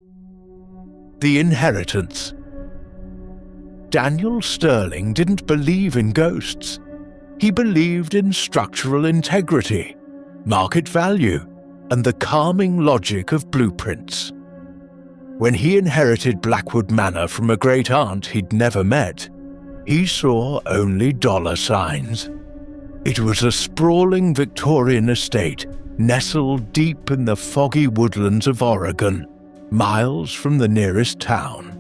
The inheritance. Daniel Sterling didn't believe in ghosts. He believed in structural integrity, market value, and the calming logic of blueprints. When he inherited Blackwood Manor from a great-aunt he'd never met, he saw only dollar signs. It was a sprawling Victorian estate nestled deep in the foggy woodlands of Oregon, miles from the nearest town.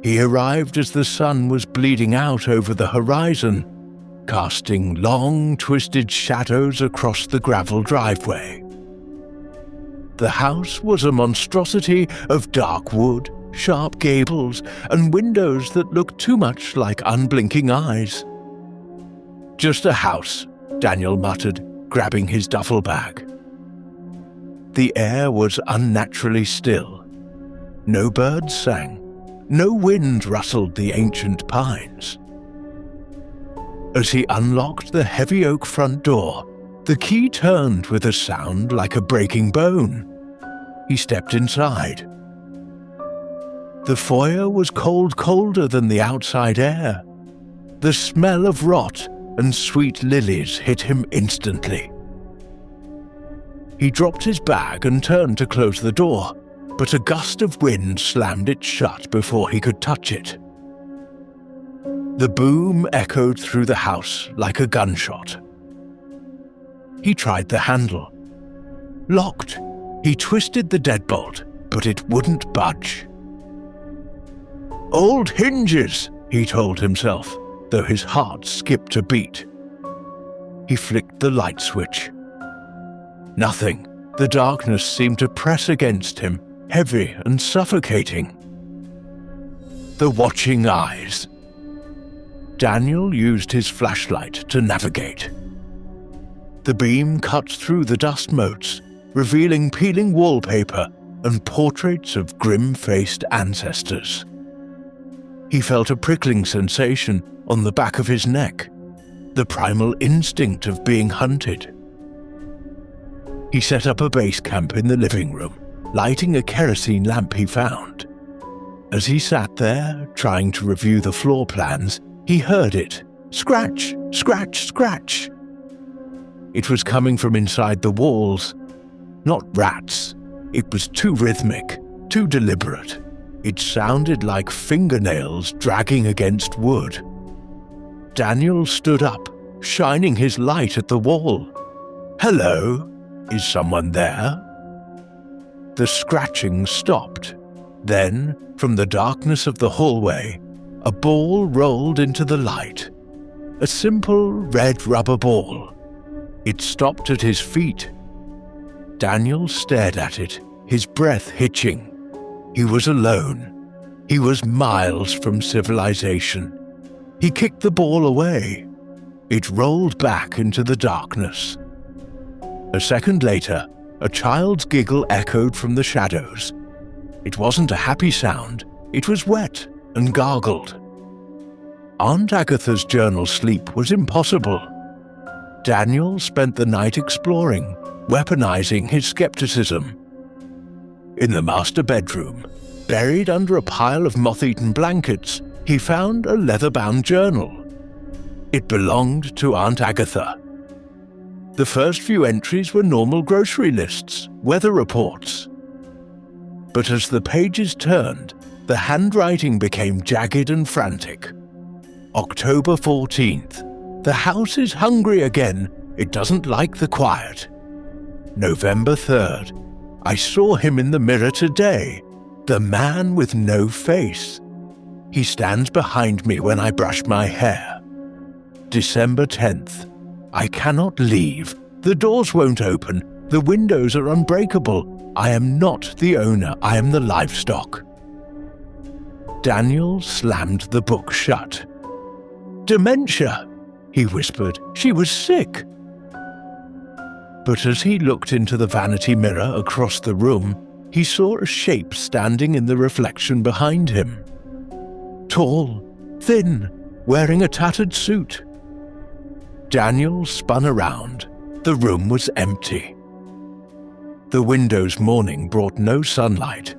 He arrived as the sun was bleeding out over the horizon, casting long, twisted shadows across the gravel driveway. The house was a monstrosity of dark wood, sharp gables, and windows that looked too much like unblinking eyes. "Just a house," Daniel muttered, grabbing his duffel bag. The air was unnaturally still. No birds sang. No wind rustled the ancient pines. As he unlocked the heavy oak front door, the key turned with a sound like a breaking bone. He stepped inside. The foyer was colder than the outside air. The smell of rot and sweet lilies hit him instantly. He dropped his bag and turned to close the door, but a gust of wind slammed it shut before he could touch it. The boom echoed through the house like a gunshot. He tried the handle. Locked. He twisted the deadbolt, but it wouldn't budge. "Old hinges," he told himself, though his heart skipped a beat. He flicked the light switch. Nothing. The darkness seemed to press against him, heavy and suffocating. The watching eyes. Daniel used his flashlight to navigate. The beam cut through the dust motes, revealing peeling wallpaper and portraits of grim-faced ancestors. He felt a prickling sensation on the back of his neck, the primal instinct of being hunted. He set up a base camp in the living room, lighting a kerosene lamp he found. As he sat there, trying to review the floor plans, he heard it. Scratch, scratch, scratch. It was coming from inside the walls. Not rats. It was too rhythmic, too deliberate. It sounded like fingernails dragging against wood. Daniel stood up, shining his light at the wall. "Hello? Is someone there?" The scratching stopped. Then, from the darkness of the hallway, a ball rolled into the light. A simple red rubber ball. It stopped at his feet. Daniel stared at it, his breath hitching. He was alone. He was miles from civilization. He kicked the ball away. It rolled back into the darkness. A second later, a child's giggle echoed from the shadows. It wasn't a happy sound. It was wet and gargled. Aunt Agatha's journal sleep was impossible. Daniel spent the night exploring, weaponizing his skepticism. In the master bedroom, buried under a pile of moth-eaten blankets, he found a leather-bound journal. It belonged to Aunt Agatha. The first few entries were normal grocery lists, weather reports. But as the pages turned, the handwriting became jagged and frantic. October 14th. The house is hungry again. It doesn't like the quiet. November 3rd. I saw him in the mirror today. The man with no face. He stands behind me when I brush my hair. December 10th. I cannot leave. The doors won't open. The windows are unbreakable. I am not the owner. I am the livestock. Daniel slammed the book shut. Dementia, he whispered. She was sick. But as he looked into the vanity mirror across the room, he saw a shape standing in the reflection behind him. Tall, thin, wearing a tattered suit. Daniel spun around. The room was empty. The window's morning brought no sunlight,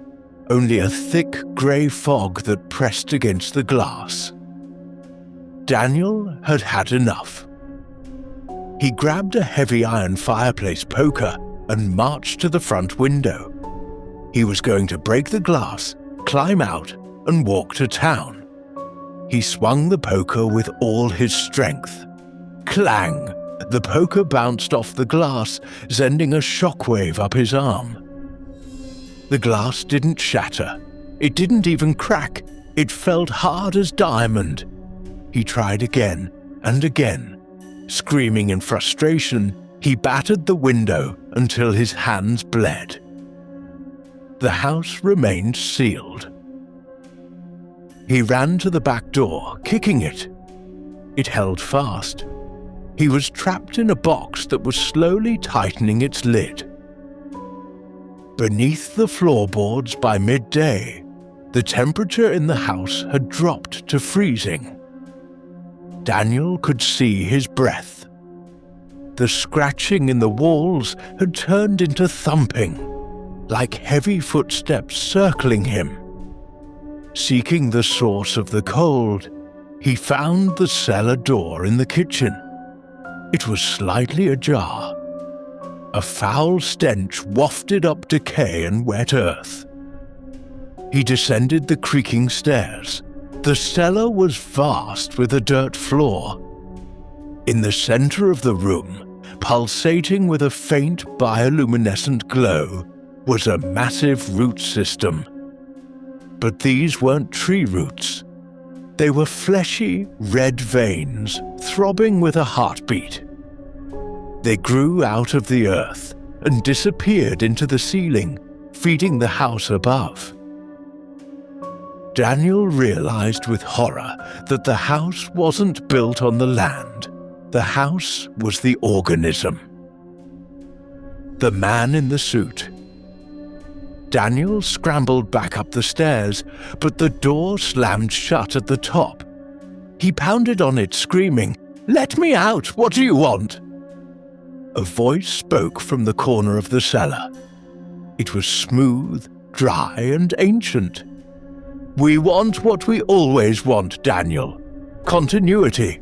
only a thick grey fog that pressed against the glass. Daniel had had enough. He grabbed a heavy iron fireplace poker and marched to the front window. He was going to break the glass, climb out, and walk to town. He swung the poker with all his strength. Clang! The poker bounced off the glass, sending a shockwave up his arm. The glass didn't shatter. It didn't even crack. It felt hard as diamond. He tried again and again. Screaming in frustration, he battered the window until his hands bled. The house remained sealed. He ran to the back door, kicking it. It held fast. He was trapped in a box that was slowly tightening its lid. Beneath the floorboards by midday, the temperature in the house had dropped to freezing. Daniel could see his breath. The scratching in the walls had turned into thumping, like heavy footsteps circling him. Seeking the source of the cold, he found the cellar door in the kitchen. It was slightly ajar. A foul stench wafted up decay and wet earth. He descended the creaking stairs. The cellar was vast with a dirt floor. In the center of the room, pulsating with a faint bioluminescent glow, was a massive root system. But these weren't tree roots. They were fleshy, red veins, throbbing with a heartbeat. They grew out of the earth and disappeared into the ceiling, feeding the house above. Daniel realized with horror that the house wasn't built on the land. The house was the organism. The man in the suit. Daniel scrambled back up the stairs, but the door slammed shut at the top. He pounded on it, screaming, "Let me out! What do you want?" A voice spoke from the corner of the cellar. It was smooth, dry, and ancient. "We want what we always want, Daniel. Continuity."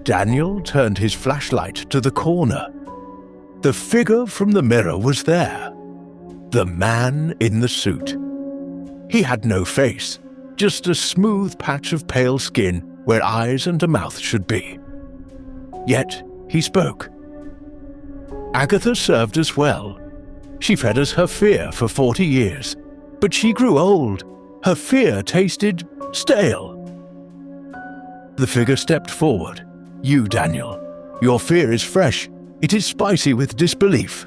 Daniel turned his flashlight to the corner. The figure from the mirror was there. The man in the suit. He had no face, just a smooth patch of pale skin where eyes and a mouth should be. Yet he spoke. Agatha served us well. She fed us her fear for 40 years, but she grew old. Her fear tasted stale. The figure stepped forward. "You, Daniel. Your fear is fresh. It is spicy with disbelief."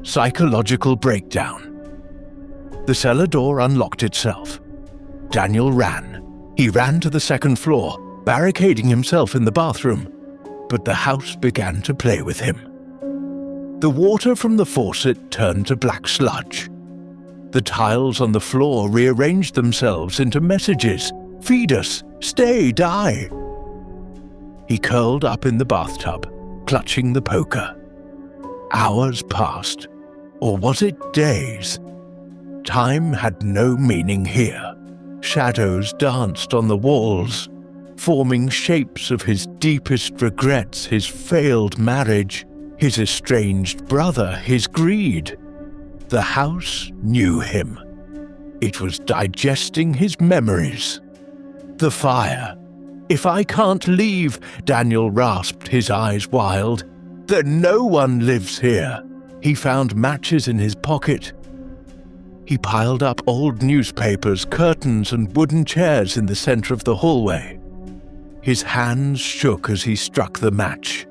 Psychological breakdown. The cellar door unlocked itself. Daniel ran. He ran to the second floor, barricading himself in the bathroom. But the house began to play with him. The water from the faucet turned to black sludge. The tiles on the floor rearranged themselves into messages. "Feed us! Stay! Die!" He curled up in the bathtub, clutching the poker. Hours passed. Or was it days? Time had no meaning here. Shadows danced on the walls, forming shapes of his deepest regrets, his failed marriage, his estranged brother, his greed. The house knew him. It was digesting his memories. The fire. "If I can't leave," Daniel rasped, his eyes wild, "then no one lives here." He found matches in his pocket. He piled up old newspapers, curtains, and wooden chairs in the center of the hallway. His hands shook as he struck the match.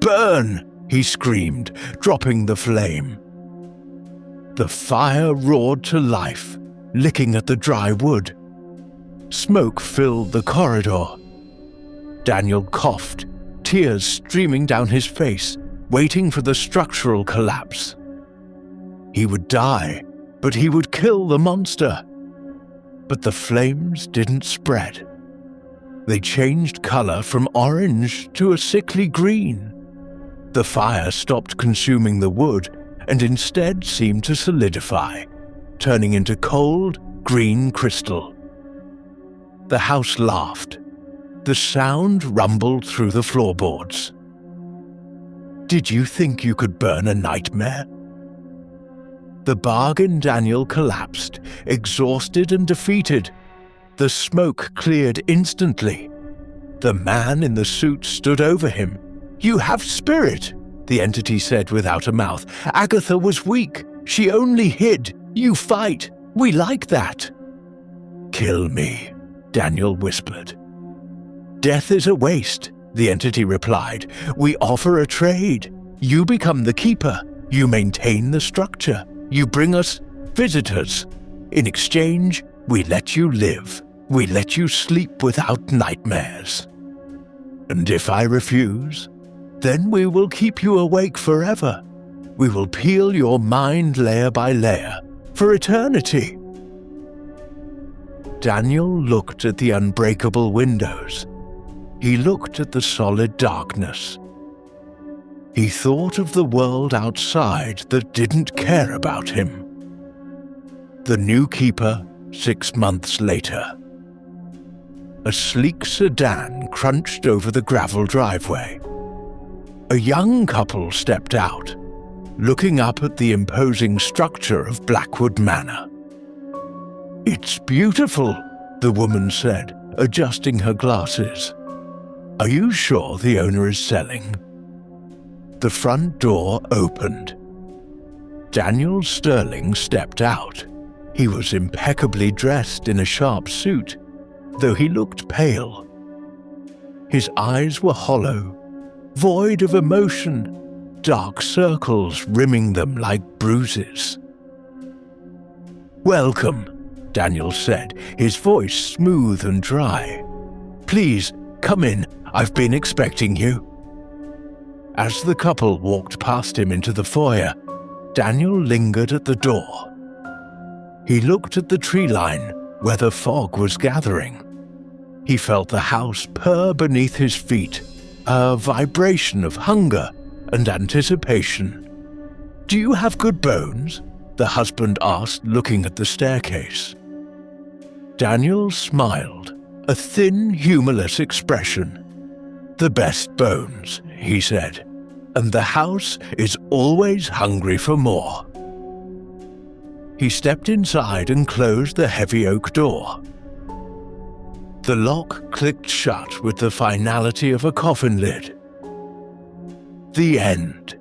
"Burn!" he screamed, dropping the flame. The fire roared to life, licking at the dry wood. Smoke filled the corridor. Daniel coughed, tears streaming down his face, waiting for the structural collapse. He would die, but he would kill the monster. But the flames didn't spread. They changed color from orange to a sickly green. The fire stopped consuming the wood and instead seemed to solidify, turning into cold, green crystal. The house laughed. The sound rumbled through the floorboards. Did you think you could burn a nightmare? The bargain Daniel collapsed, exhausted and defeated. The smoke cleared instantly. The man in the suit stood over him. "You have spirit," the entity said without a mouth. "Agatha was weak. She only hid. You fight. We like that." "Kill me," Daniel whispered. "Death is a waste," the entity replied. "We offer a trade. You become the keeper. You maintain the structure. You bring us visitors. In exchange, we let you live. We let you sleep without nightmares. And if I refuse, then we will keep you awake forever. We will peel your mind layer by layer, for eternity." Daniel looked at the unbreakable windows. He looked at the solid darkness. He thought of the world outside that didn't care about him. The new keeper 6 months later. A sleek sedan crunched over the gravel driveway. A young couple stepped out, looking up at the imposing structure of Blackwood Manor. "It's beautiful," the woman said, adjusting her glasses. "Are you sure the owner is selling?" The front door opened. Daniel Sterling stepped out. He was impeccably dressed in a sharp suit, though he looked pale. His eyes were hollow, void of emotion, dark circles rimming them like bruises. "Welcome," Daniel said, his voice smooth and dry. "Please, come in. I've been expecting you." As the couple walked past him into the foyer, Daniel lingered at the door. He looked at the tree line where the fog was gathering. He felt the house purr beneath his feet, a vibration of hunger and anticipation. "Do you have good bones?" the husband asked, looking at the staircase. Daniel smiled, a thin, humorless expression. "The best bones," he said, "and the house is always hungry for more." He stepped inside and closed the heavy oak door. The lock clicked shut with the finality of a coffin lid. The end.